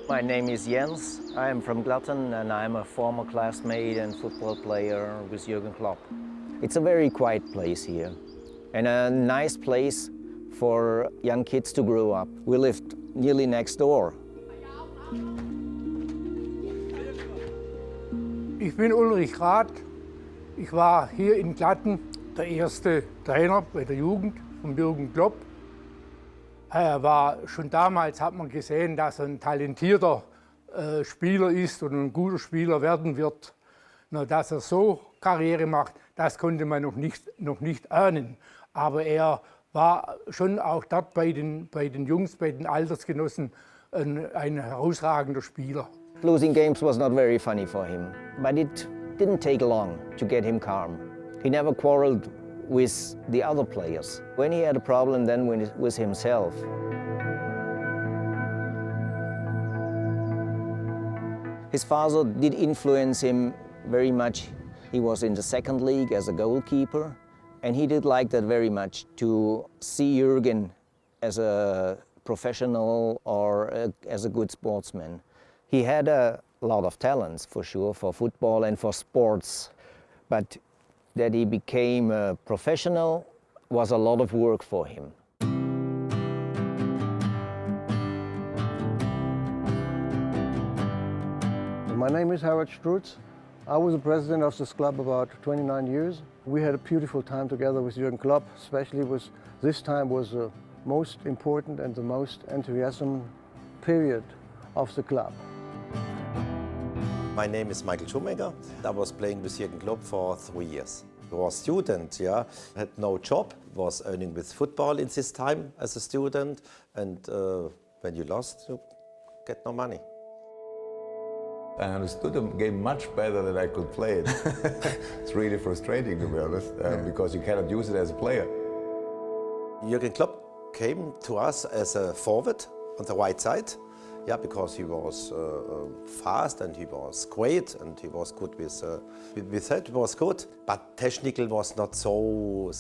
My name is Jens. I am from Glatten and I'm a former classmate and football player with Jurgen Klopp. It's a very quiet place here and a nice place for young kids to grow up. We lived nearly next door. Ich bin Ulrich Rath. Ich war hier in Glatten der erste Trainer bei der Jugend von Jürgen Klopp. Er war schon damals, hat man gesehen, dass er ein talentierter Spieler ist und ein guter Spieler werden wird. Nur dass er so Karriere macht, das konnte man noch nicht ahnen. Aber er war schon auch dort bei den Jungs, bei den Altersgenossen ein herausragender Spieler. Losing games was not very funny for him, but it didn't take long to get him calm. He never quarreled with the other players. When he had a problem, then with himself. His father did influence him very much. He was in the second league as a goalkeeper, and he did like that very much, to see Jürgen as a professional or as a good sportsman. He had a lot of talents, for sure, for football and for sports, but that he became a professional was a lot of work for him. My name is Harald Strutz. I was the president of this club about 29 years. We had a beautiful time together with Jurgen Klopp, especially this time was the most important and the most enthusiasm period of the club. My name is Michael Schumacher. I was playing with Jurgen Klopp for 3 years. I was a student, had no job, was earning with football in this time as a student, and when you lost, you get no money. I understood the game much better than I could play it. It's really frustrating, to be honest, because you cannot use it as a player. Jurgen Klopp came to us as a forward on the right side. Yeah, because he was fast and he was great and he was good with that, was good. But technical was not so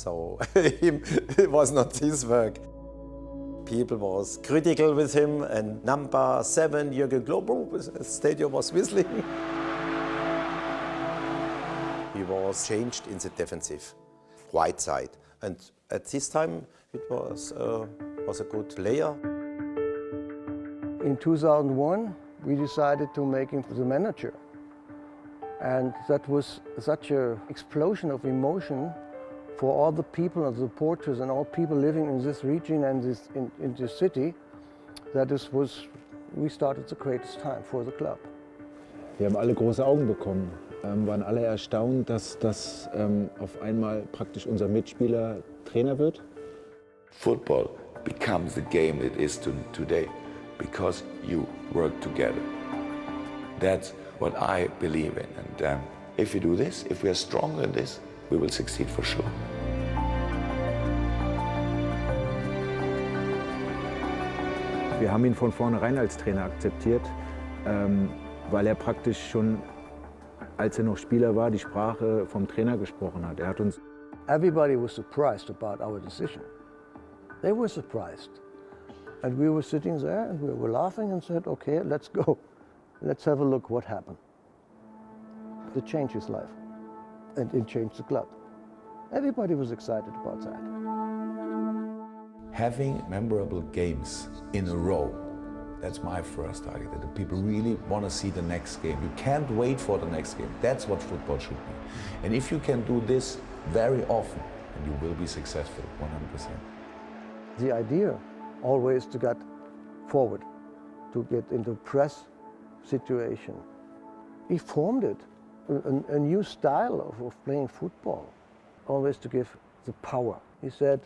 it was not his work. People was critical with him, and number 7, Jurgen Klopp, the stadium was whistling. He was changed in the defensive right side, and at this time it was a good player. In 2001, we decided to make him the manager. And that was such an explosion of emotion for all the people and the supporters and all people living in this region and in this city, that we started the greatest time for the club. Wir haben alle große Augen bekommen, waren alle erstaunt, dass auf einmal praktisch unser Mitspieler Trainer wird. Football becomes the game it is today. Because you work together. That's what I believe in. And if we do this, if we are stronger in this, we will succeed for sure. Wir haben ihn von vornherein als Trainer akzeptiert, weil er praktisch schon, als er noch Spieler war, die Sprache vom Trainer gesprochen hat. Er hat uns. Everybody was surprised about our decision. They were surprised. And we were sitting there and we were laughing and said, okay, let's go. Let's have a look what happened. It changed his life and it changed the club. Everybody was excited about that. Having memorable games in a row, that's my first target, that the people really want to see the next game. You can't wait for the next game. That's what football should be. And if you can do this very often, then you will be successful, 100%. The idea always to get forward, to get into press situation. He formed it, a new style of playing football, always to give the power. He said,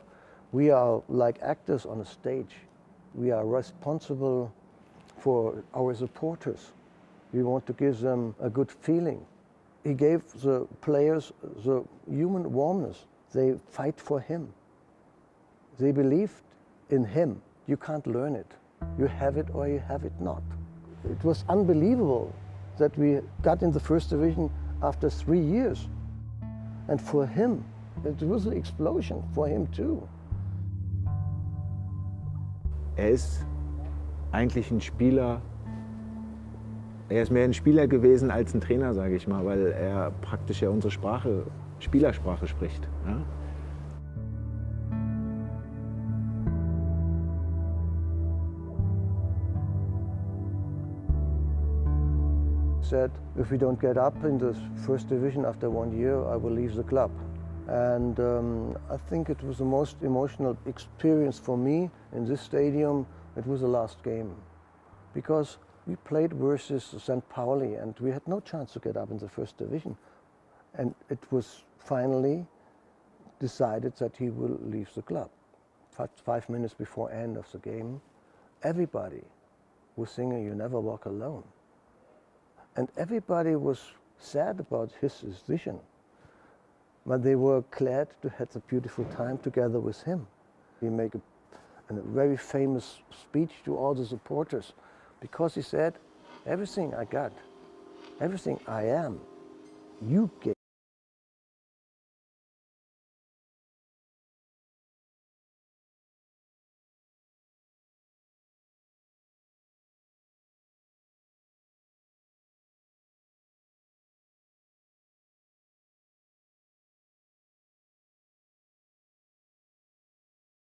we are like actors on a stage. We are responsible for our supporters. We want to give them a good feeling. He gave the players the human warmness. They fight for him. They believed in him. You can't learn it. You have it or you have it not. It was unbelievable that we got in the first division after 3 years. And for him, it was an explosion for him too. Er ist eigentlich ein Spieler, Er ist mehr ein Spieler gewesen als ein Trainer, sage ich mal, weil er praktisch ja unsere Sprache, Spielersprache spricht. Ja? Said, if we don't get up in the first division after 1 year, I will leave the club. And I think it was the most emotional experience for me in this stadium. It was the last game, because we played versus St. Pauli and we had no chance to get up in the first division. And it was finally decided that he will leave the club. 5 minutes before end of the game, everybody was singing "You Never Walk Alone." And everybody was sad about his decision. But they were glad to have a beautiful time together with him. He made a very famous speech to all the supporters, because he said, everything I got, everything I am, you gave.